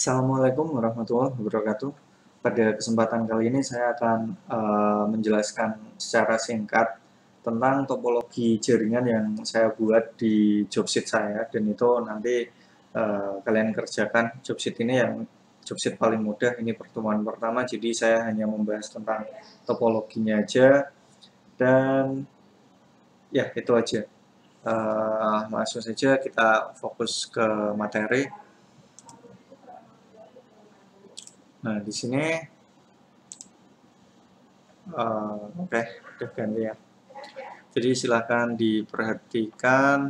Assalamualaikum warahmatullahi wabarakatuh. Pada kesempatan kali ini saya akan menjelaskan secara singkat tentang topologi jaringan yang saya buat di jobsheet saya, dan itu nanti kalian kerjakan. Jobsheet ini yang jobsheet paling mudah, ini pertemuan pertama, jadi saya hanya membahas tentang topologinya aja, dan ya itu aja. Langsung saja kita fokus ke materi. Nah, di sini oke, udah ganti ya. Jadi silahkan diperhatikan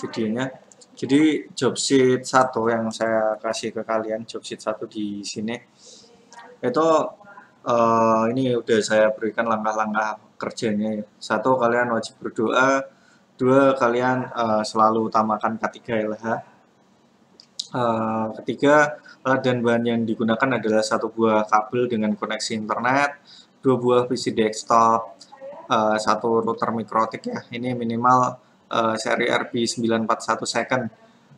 videonya. Jadi jobsheet 1 yang saya kasih ke kalian, jobsheet 1 di sini, itu ini udah saya berikan langkah-langkah kerjanya. 1, kalian wajib berdoa. 2, kalian selalu utamakan K3LH. Ketiga, alat dan bahan yang digunakan adalah 1 buah kabel dengan koneksi internet, 2 buah PC desktop, 1 router mikrotik ya, ini minimal seri RB941 second,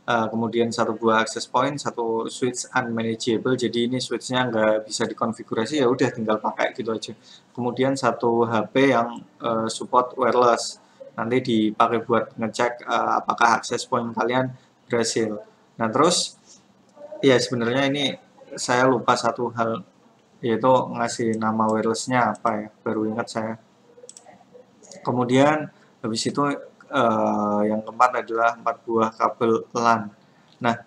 kemudian 1 buah access point, 1 switch unmanageable, jadi ini switchnya nggak bisa dikonfigurasi, ya udah tinggal pakai gitu aja. Kemudian 1 HP yang support wireless, nanti dipakai buat ngecek apakah access point kalian berhasil. Nah, terus ya sebenarnya ini saya lupa satu hal, yaitu ngasih nama wirelessnya apa ya, baru ingat saya. Kemudian habis itu yang keempat adalah 4 buah kabel LAN. Nah,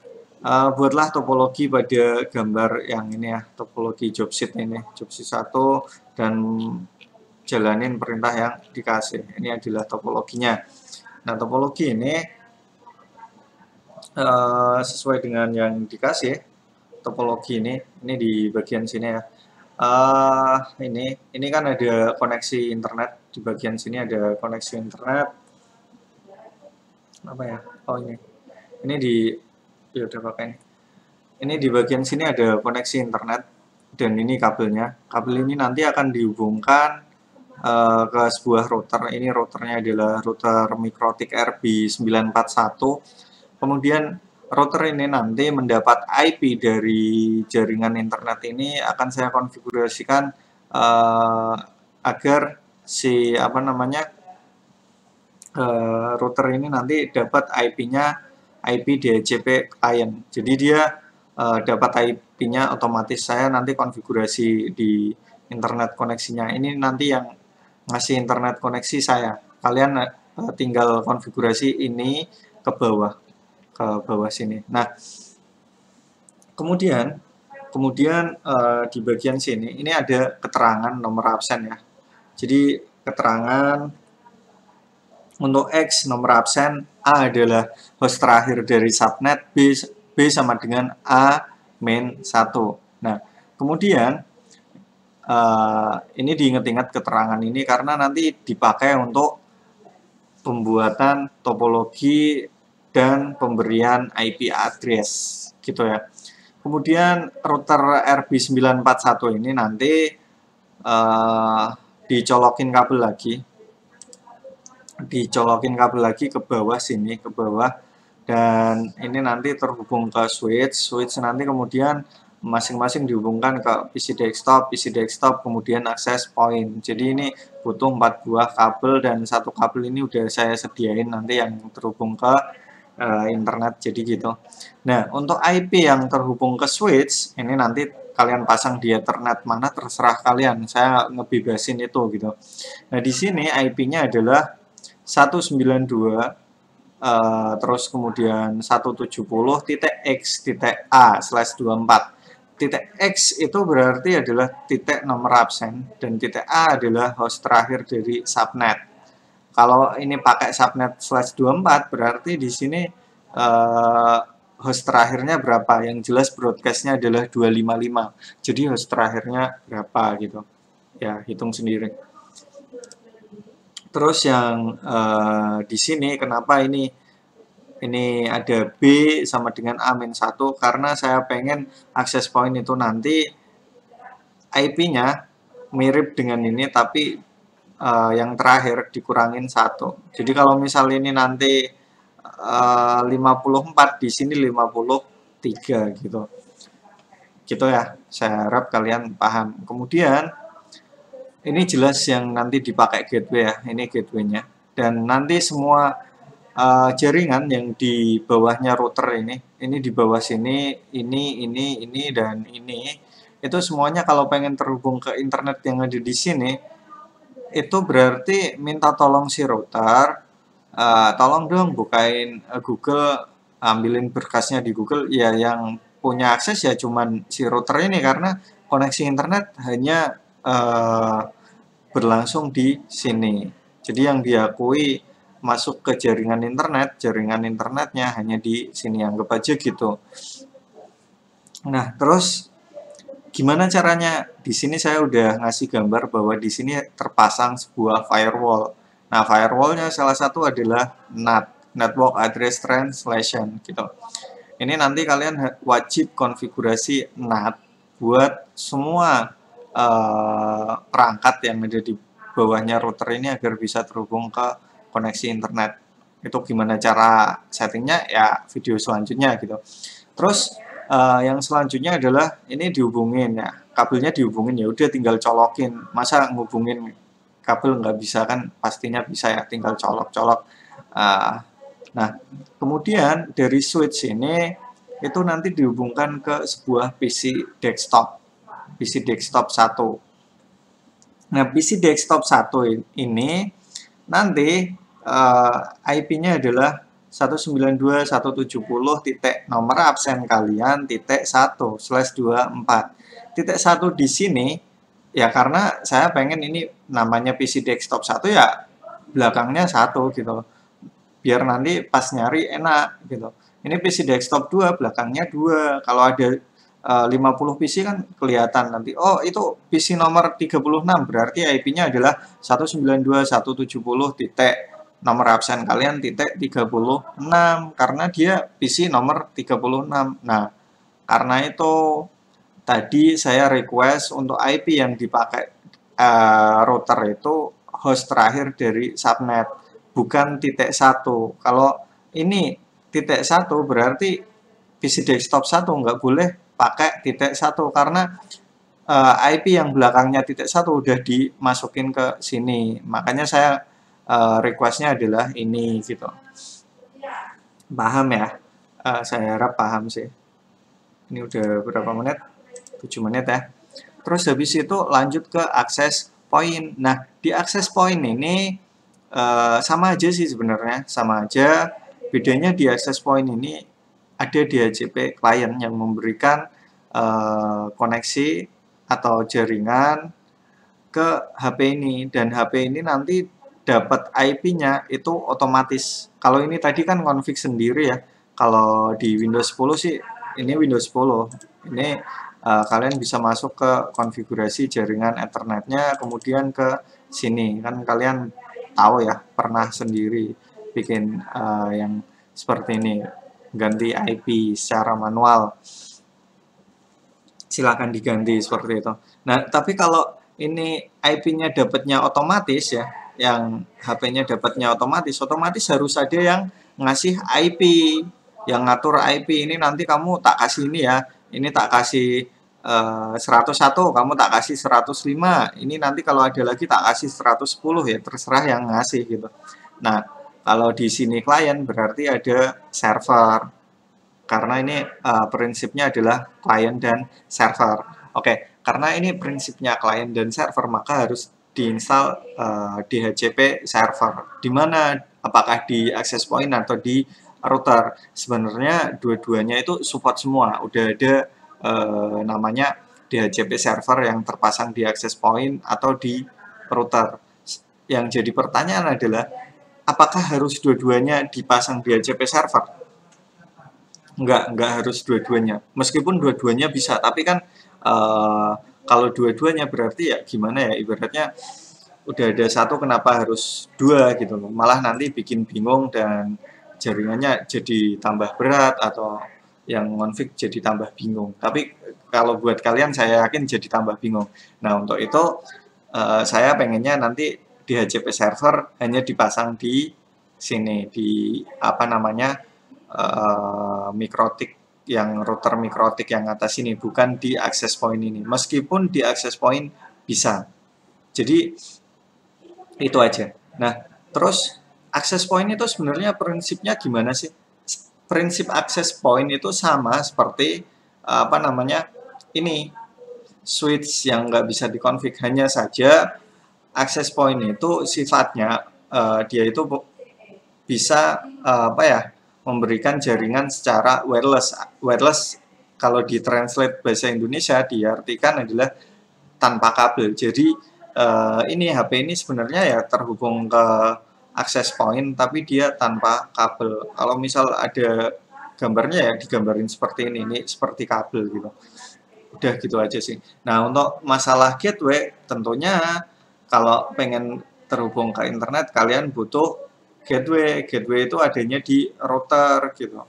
buatlah topologi pada gambar yang ini ya, topologi jobsheet ini, jobsheet 1, dan jalanin perintah yang dikasih. Ini adalah topologinya. Nah, topologi ini sesuai dengan yang dikasih topologi ini di bagian sini ya. Ini kan ada koneksi internet, di bagian sini ada koneksi internet. Apa ya? Oh, ini di ya udah pakai ini. Ini di bagian sini ada koneksi internet, dan ini kabelnya. Kabel ini nanti akan dihubungkan ke sebuah router. Ini routernya adalah router mikrotik RB941. Kemudian router ini nanti mendapat IP dari jaringan internet ini, akan saya konfigurasikan agar si router ini nanti dapat IP-nya IP DHCP client. Jadi dia dapat IP-nya otomatis, saya nanti konfigurasi di internet koneksinya. Ini nanti yang ngasih internet koneksi saya. Kalian tinggal konfigurasi ini ke bawah sini. Nah, kemudian di bagian sini ini ada keterangan nomor absen ya. Jadi keterangan untuk X nomor absen, A adalah host terakhir dari subnet, B sama dengan A main 1. Nah, kemudian ini diingat-ingat keterangan ini karena nanti dipakai untuk pembuatan topologi dan pemberian IP address gitu ya. Kemudian router RB941 ini nanti dicolokin kabel lagi ke bawah sini, ke bawah, dan ini nanti terhubung ke switch nanti kemudian masing-masing dihubungkan ke PC desktop, kemudian access point. Jadi ini butuh 4 buah kabel, dan 1 kabel ini udah saya sediain nanti yang terhubung ke internet, jadi gitu. Nah, untuk IP yang terhubung ke switch ini nanti kalian pasang di Ethernet mana terserah kalian, saya ngebebasin itu gitu. Nah, di sini IP-nya adalah 192 terus kemudian 170.x.a/24. Titik X itu berarti adalah titik nomor absen, dan titik A adalah host terakhir dari subnet. Kalau ini pakai subnet/24 berarti di sini host terakhirnya berapa? Yang jelas broadcastnya adalah 255. Jadi host terakhirnya berapa gitu. Ya, hitung sendiri. Terus yang di sini kenapa ini ada B sama dengan A-1, karena saya pengen access point itu nanti IP-nya mirip dengan ini, tapi yang terakhir dikurangin 1. Jadi kalau misal ini nanti 54, di sini 53 gitu. Gitu ya. Saya harap kalian paham. Kemudian ini jelas yang nanti dipakai gateway ya. Ini gateway-nya. Dan nanti semua jaringan yang di bawahnya router ini di bawah sini, ini, dan ini, itu semuanya kalau pengen terhubung ke internet yang ada di sini, itu berarti minta tolong si router, tolong dong bukain Google, ambilin berkasnya di Google, ya yang punya akses ya cuman si router ini, karena koneksi internet hanya berlangsung di sini. Jadi yang diakui masuk ke jaringan internetnya hanya di sini, anggap aja gitu. Nah, terus gimana caranya? Di sini saya udah ngasih gambar bahwa di sini terpasang sebuah firewall. Nah, firewallnya salah satu adalah NAT, Network Address Translation gitu. Ini nanti kalian wajib konfigurasi NAT buat semua perangkat yang ada di bawahnya router ini agar bisa terhubung ke koneksi internet. Itu gimana cara settingnya ya video selanjutnya gitu. Terus yang selanjutnya adalah ini dihubungin ya, kabelnya dihubungin, ya udah tinggal colokin. Masa ngubungin kabel nggak bisa kan? Pastinya bisa ya, tinggal colok-colok. Nah, kemudian dari switch ini itu nanti dihubungkan ke sebuah PC desktop 1. Nah, PC desktop 1 ini nanti IP-nya adalah 192.170 titik nomor absen kalian titik 1/24. Titik 1 di sini ya karena saya pengen ini namanya PC desktop 1 ya belakangnya 1 gitu. Biar nanti pas nyari enak gitu. Ini PC desktop 2 belakangnya 2. Kalau ada 50 PC kan kelihatan nanti. Oh, itu PC nomor 36 berarti IP-nya adalah 192.170 titik nomor absen kalian titik 36 karena dia PC nomor 36. Nah, karena itu tadi saya request untuk IP yang dipakai router itu host terakhir dari subnet, bukan titik 1. Kalau ini titik 1 berarti PC desktop 1 nggak boleh pakai titik 1 karena IP yang belakangnya titik 1 udah dimasukin ke sini. Makanya saya requestnya adalah ini gitu. Paham ya? Saya harap paham sih. Ini udah berapa menit? 7 menit ya. Terus habis itu lanjut ke access point. Nah, di access point ini sama aja sih sebenarnya, sama aja. Bedanya di access point ini ada DHCP client yang memberikan koneksi atau jaringan ke HP ini, dan HP ini nanti dapat IP-nya itu otomatis. Kalau ini tadi kan config sendiri ya. Kalau di Windows 10 sih ini Windows 10. Ini kalian bisa masuk ke konfigurasi jaringan Ethernetnya, kemudian ke sini kan kalian tahu ya, pernah sendiri bikin yang seperti ini, ganti IP secara manual, silakan diganti seperti itu. Nah, tapi kalau ini IP-nya dapatnya otomatis ya, yang HP-nya dapatnya otomatis harus ada yang ngasih IP, yang ngatur IP. Ini nanti kamu tak kasih ini ya, ini tak kasih 101, kamu tak kasih 105, ini nanti kalau ada lagi tak kasih 110 ya, terserah yang ngasih gitu. Nah, kalau di sini klien berarti ada server, karena ini prinsipnya adalah klien dan server. Oke, karena ini prinsipnya klien dan server, maka harus diinstal DHCP server. Di mana? Apakah di access point atau di router? Sebenarnya dua-duanya itu support semua. Udah ada namanya DHCP server yang terpasang di access point atau di router. Yang jadi pertanyaan adalah, apakah harus dua-duanya dipasang DHCP server? Enggak harus dua-duanya. Meskipun dua-duanya bisa, tapi kan kalau dua-duanya berarti ya gimana ya, ibaratnya udah ada satu kenapa harus dua gitu loh. Malah nanti bikin bingung dan jaringannya jadi tambah berat, atau yang config jadi tambah bingung. Tapi kalau buat kalian saya yakin jadi tambah bingung. Nah, untuk itu saya pengennya nanti DHCP server hanya dipasang di sini di apa namanya mikrotik yang router mikrotik yang atas ini, bukan di access point ini. Meskipun di access point bisa. Jadi itu aja. Nah, terus access point itu sebenarnya prinsipnya gimana sih? Prinsip access point itu sama seperti apa namanya ini switch yang nggak bisa dikonfig, hanya saja access point itu sifatnya dia itu bisa apa ya memberikan jaringan secara wireless. Wireless kalau ditranslate bahasa Indonesia diartikan adalah tanpa kabel. Jadi ini HP ini sebenarnya ya terhubung ke access point tapi dia tanpa kabel. Kalau misal ada gambarnya ya digambarin seperti ini seperti kabel gitu. Udah gitu aja sih. Nah, untuk masalah gateway tentunya kalau pengen terhubung ke internet kalian butuh gateway. Gateway itu adanya di router gitu.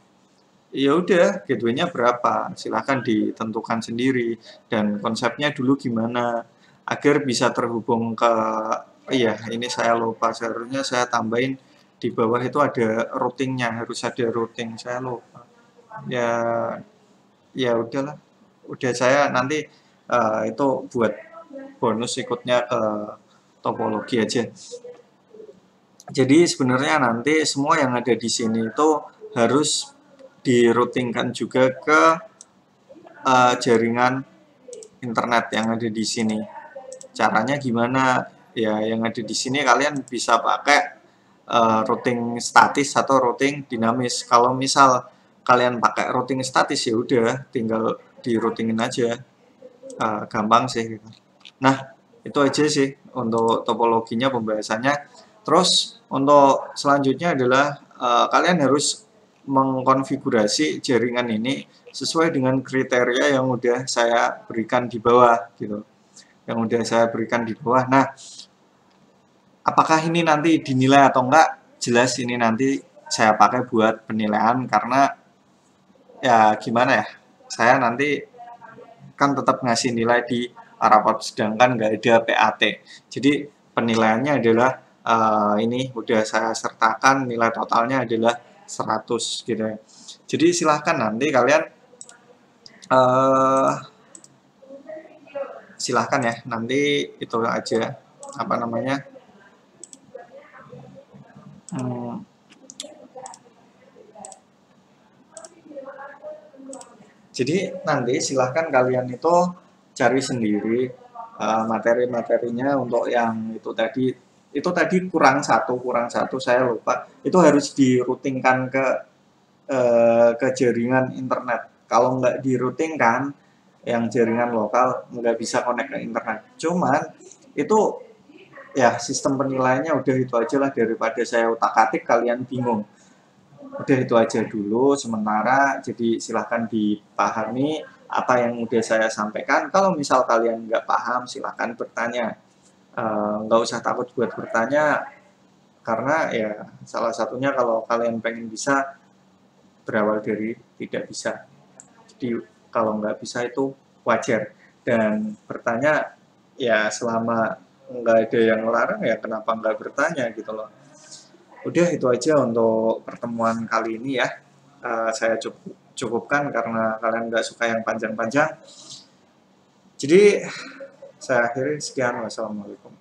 Ya udah, gateway-nya berapa? Silahkan ditentukan sendiri dan konsepnya dulu gimana agar bisa terhubung ke iya, ini saya lupa seharusnya saya tambahin di bawah itu ada routingnya, harus ada routing. Saya lupa. Ya ya udahlah. Udah saya nanti itu buat bonus ikutnya ke topologi aja. Jadi sebenarnya nanti semua yang ada di sini itu harus diroutingkan juga ke jaringan internet yang ada di sini. Caranya gimana? Ya, yang ada di sini kalian bisa pakai routing statis atau routing dinamis. Kalau misal kalian pakai routing statis ya udah tinggal di routingin aja. Gampang sih. Nah, itu aja sih untuk topologinya pembahasannya. Terus untuk selanjutnya adalah kalian harus mengkonfigurasi jaringan ini sesuai dengan kriteria yang udah saya berikan di bawah gitu. Yang udah saya berikan di bawah. Nah, apakah ini nanti dinilai atau enggak? Jelas ini nanti saya pakai buat penilaian karena ya gimana ya? Saya nanti kan tetap ngasih nilai di raport sedangkan nggak ada PAT. Jadi penilaiannya adalah ini udah saya sertakan nilai totalnya adalah 100 gitu ya. Jadi silahkan nanti kalian silahkan ya nanti itu aja apa namanya jadi nanti silahkan kalian itu cari sendiri materi-materinya untuk yang itu tadi kurang satu saya lupa itu harus diroutingkan ke jaringan internet. Kalau nggak diroutingkan yang jaringan lokal nggak bisa connect ke internet. Cuman itu ya sistem penilaiannya udah itu aja lah daripada saya utak-atik kalian bingung. Udah itu aja dulu sementara, jadi silahkan dipahami apa yang udah saya sampaikan. Kalau misal kalian nggak paham silahkan bertanya. Nggak usah takut buat bertanya karena ya salah satunya kalau kalian pengen bisa berawal dari tidak bisa. Jadi kalau nggak bisa itu wajar dan bertanya ya selama nggak ada yang melarang ya kenapa nggak bertanya gitu loh. Udah itu aja untuk pertemuan kali ini ya. Saya cukupkan karena kalian nggak suka yang panjang-panjang. Jadi saya akhiri sekian. Wassalamualaikum.